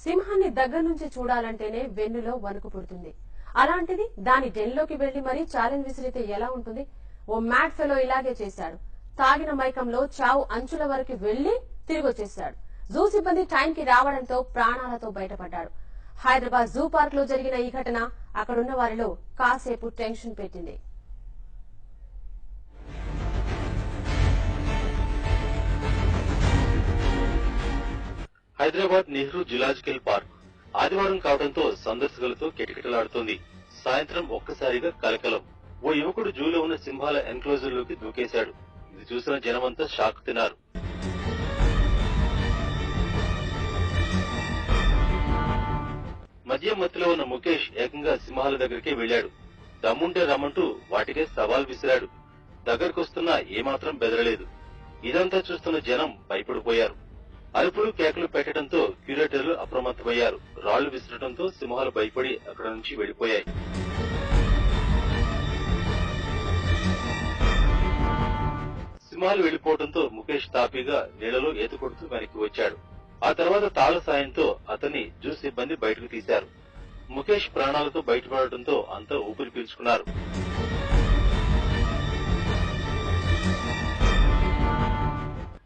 సింహాన్ని దగ్గర నుంచి చూడాలంటేనే వెన్నులో వణుకు పుడుతుంది. అలాంటిది దాని డెన్లోకి వెళ్లి మరీ ఛాలెంజ్ విసిరితే ఎలా ఉంటుంది? ఓ మ్యాడ్ ఫెలో ఇలాగే చేశాడు. తాగిన మైకంలో చావు అంచుల వరకు వెళ్లి తిరిగొచ్చేశాడు. జూ సిబ్బంది టైంకి రావడంతో ప్రాణాలతో బయటపడ్డాడు. హైదరాబాద్ జూ పార్క్ లో జరిగిన ఈ ఘటన అక్కడున్న వారిలో కాసేపు టెన్షన్ పెట్టింది. హైదరాబాద్ నెహ్రూ జులాజికల్ పార్క్ ఆదివారం కావడంతో సందర్శకులతో కిటకిటలాడుతోంది. సాయంత్రం ఒక్కసారిగా కలకలం. ఓ యువకుడు జూలో ఉన్న సింహాల ఎన్క్లోజర్ లోకి దూకేశాడు. ఇది చూసిన జనమంతా షాక్ తిన్నారు. మద్యం మత్తులో ఉన్న ముఖేష్ ఏకంగా సింహాల దగ్గరికే వెళ్లాడు. దమ్ముంటే రమ్మంటూ వాటికే సవాల్ విసిరాడు. దగ్గరకొస్తున్నా ఏమాత్రం బెదరలేదు. ఇదంతా చూస్తున్న జనం భయపడిపోయారు. అరుపులు కేకలు పెట్టడంతో క్యూరేటర్లు అప్రమత్తమయ్యారు. రాళ్లు విసరడంతో సింహాలు భయపడి అక్కడ నుంచి వెళ్లిపోయాయి. సింహాలు వెళ్లిపోవడంతో ముఖేష్ తాపీగా నీళ్లలో ఈత కొడుతూ వెనక్కి వచ్చాడు. ఆ తర్వాత తాళ్ల సాయంతో అతన్ని జూ సిబ్బంది బయటకు తీశారు. ముఖేష్ ప్రాణాలతో బయటపడటంతో అంతా ఊపిరి పీల్చుకున్నారు.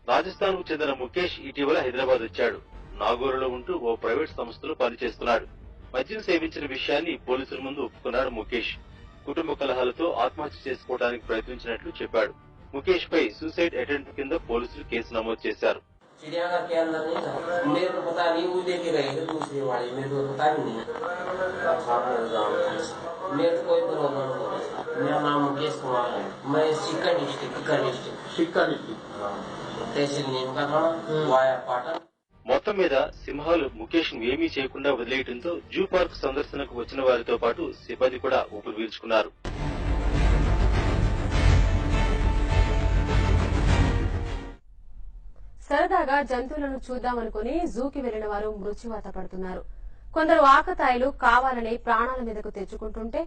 రాజస్థాన్ కు చెందిన ముఖేష్ ఇటీవల హైదరాబాద్ వచ్చాడు. నాగోరులో ఉంటూ ఓ ప్రైవేట్ సంస్థలో పనిచేస్తున్నాడు. మద్యం సేవించిన విషయాన్ని పోలీసుల ముందు ఒప్పుకున్నాడు ముఖేష్. కుటుంబ కలహాలతో ఆత్మహత్య చేసుకోవడానికి ప్రయత్నించినట్లు చెప్పాడు. ముఖేష్ పై సూసైడ్ అటెంప్ట్ కింద పోలీసులు కేసు నమోదు చేశారు. चिड़ियाघर के अंदर नहीं था, मेरे को पता नहीं, वो देखी रही है दूसरी वाली, मेरे को पता भी नहीं। मेरे को कोई प्रॉब्लम नहीं। मेरा नाम मुकेश कुमार है, मैं सिक्का डिस्ट्रिक्ट तहसील नीम का था, वाया पाटन। మొత్తం మీద సింహాలు ముఖేష్ ను ఏమీ చేయకుండా వదిలేయడంతో జూ పార్క్ సందర్శనకు వచ్చిన వారితో పాటు సిబ్బంది కూడా ఊపిరి పీల్చుకున్నారు. సరదాగా జంతువులను చూద్దామనుకుని జూకి వెళ్లిన వారు మృత్యువాత పడుతున్నారు. కొందరు ఆకతాయిలు కావాలని ప్రాణాల మీదకు తెచ్చుకుంటుంటే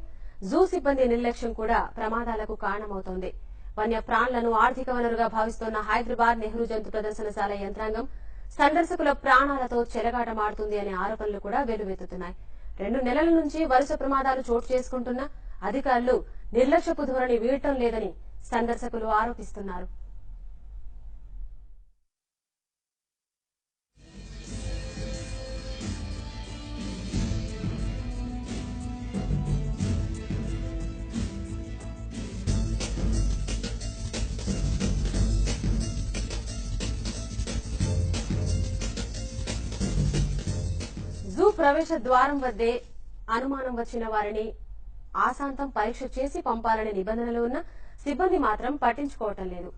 జూ సిబ్బంది నిర్లక్ష్యం కూడా ప్రమాదాలకు కారణమవుతోంది. వన్య ప్రాణులను ఆర్థిక వనరుగా భావిస్తోన్న హైదరాబాద్ నెహ్రూ జంతు ప్రదర్శనశాల యంత్రాంగం సందర్శకుల ప్రాణాలతో చెలగాటమాడుతుంది అనే ఆరోపణలు కూడా వెల్లువెత్తుతున్నాయి. 2 నెలల నుంచి వరుస ప్రమాదాలు చోటు చేసుకుంటున్న అధికారులు నిర్లక్ష్యపు ధోరణి వీడటం లేదని సందర్శకులు ఆరోపిస్తున్నారు. జూ ప్రవేశ ద్వారం వద్దే అనుమానం వచ్చిన వారిని ఆశాంతం పరీక్ష చేసి పంపాలనే నిబంధనలు ఉన్న సిబ్బంది మాత్రం పట్టించుకోవటం లేదు.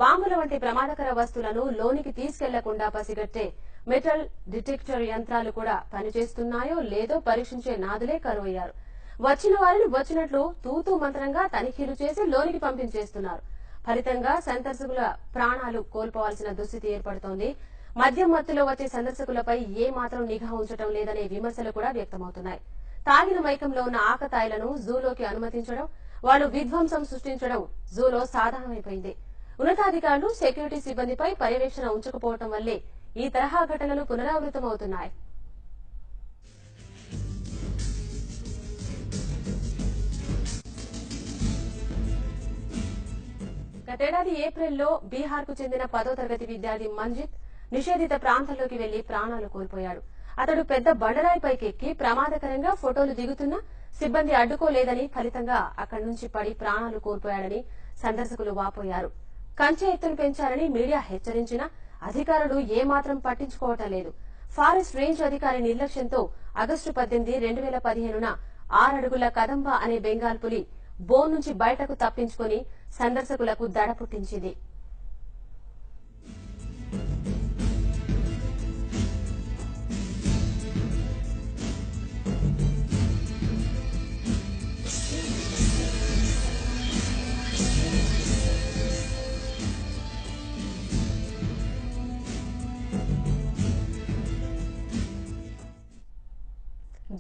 బాంబుల వంటి ప్రమాదకర వస్తువులను లోనికి తీసుకెళ్లకుండా పసిగట్టే మెటల్ డిటెక్టర్ యంత్రాలు కూడా పనిచేస్తున్నాయో లేదో పరీక్షించే నాదులే కరువయ్యారు. వచ్చిన వారిని వచ్చినట్లు తూతూ మంత్రంగా తనిఖీలు చేసి లోనికి పంపించేస్తున్నారు. ఫలితంగా సందర్శకుల ప్రాణాలు కోల్పోవాల్సిన దుస్థితి ఏర్పడుతోంది. మద్యం మత్తులో వచ్చే సందర్శకులపై ఏ మాత్రం నిఘా ఉంచడం లేదనే విమర్శలు కూడా వ్యక్తమవుతున్నాయి. తాగిన మైకంలో ఉన్న ఆకతాయిలను జూలోకి అనుమతించడం, వాళ్లు విధ్వంసం సృష్టించడం జూలో సాధారణమైపోయింది. ఉన్నతాధికారులు సెక్యూరిటీ సిబ్బందిపై పర్యవేక్షణ ఉంచకపోవడం వల్లే ఈ తరహా ఘటనలు పునరావృతమవుతున్నాయి. గతేడాది ఏప్రిల్లో బీహార్ కు చెందిన 10వ తరగతి విద్యార్థి మంజిత్ నిషేధిత ప్రాంతంలోకి వెళ్లి ప్రాణాలు కోల్పోయాడు. అతడు పెద్ద బండరాయిపైకి ఎక్కి ప్రమాదకరంగా ఫోటోలు దిగుతున్నా సిబ్బంది అడ్డుకోలేదని, ఫలితంగా అక్కడి నుంచి పడి ప్రాణాలు కోల్పోయాడని సందర్శకులు వాపోయారు. కంచె ఎత్తును పెంచాలని మీడియా హెచ్చరించినా అధికారులు ఏమాత్రం పట్టించుకోవటం లేదు. ఫారెస్ట్ రేంజ్ అధికారి నిర్లక్ష్యంతో ఆగస్టు 18, 2015న 6 అడుగుల కదంబ అనే బెంగాల్ పులి బోన్ నుంచి బయటకు తప్పించుకుని సందర్శకులకు దడ పుట్టించింది.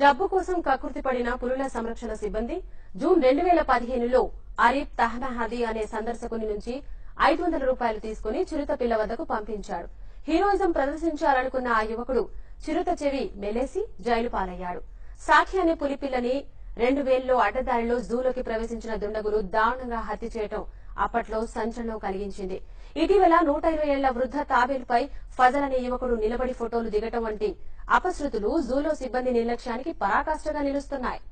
డబ్బు కోసం కకృతి పడిన పులుల సంరక్షణ సిబ్బంది జూన్ 2015లో అరీఫ్ తహమహది అనే సందర్శకుని నుంచి 500 రూపాయలు తీసుకుని చిరుత పిల్ల వద్దకు పంపించాడు. హీరోయిజం ప్రదర్శించాలనుకున్న ఆ యువకుడు చిరుత చెవి మెలేసి జైలు పాలయ్యాడు. సాఖి అనే పులిపిల్లని 2000లో అడ్డదారిలో జూలోకి ప్రవేశించిన దుండగులు దారుణంగా హత్య చేయడం అప్పట్లో సంచలనం కలిగించింది. ఇటీవల 120 ఏళ్ల వృద్ధ తాబేలుపై ఫజల్ అనే యువకుడు నిలబడి ఫోటోలు దిగటం వంటి అపశృతులు జూలో సిబ్బంది నిర్లక్ష్యానికి పరాకాష్ఠగా నిలుస్తున్నాయి.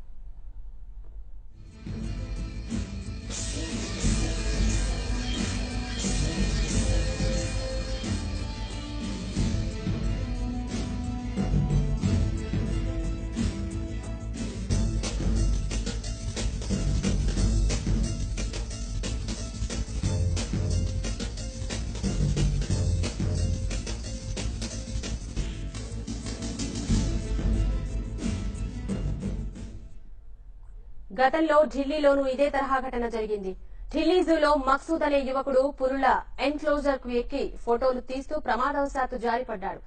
గతంలో ఢిల్లీలోనూ ఇదే తరహా ఘటన జరిగింది. ఢిల్లీ జూలో మక్సూద్ అనే యువకుడు పులుల ఎన్క్లోజర్ కు ఎక్కి ఫోటోలు తీస్తూ ప్రమాదవశాత్తు జారిపడ్డాడు.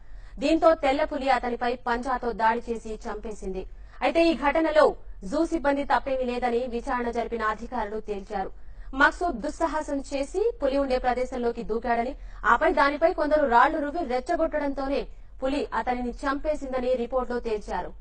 దీంతో తెల్ల పులి అతనిపై పంజాతో దాడి చేసి చంపేసింది. అయితే ఈ ఘటనలో జూ సిబ్బంది తప్పేమీ లేదని విచారణ జరిపిన అధికారులు తేల్చారు. మక్సూద్ దుస్సాహసం చేసి పులి ఉండే ప్రదేశంలోకి దూకాడని, ఆపై దానిపై కొందరు రాళ్లు రువ్వి రెచ్చగొట్టడంతోనే పులి అతనిని చంపేసిందని రిపోర్టులో తేల్చారు.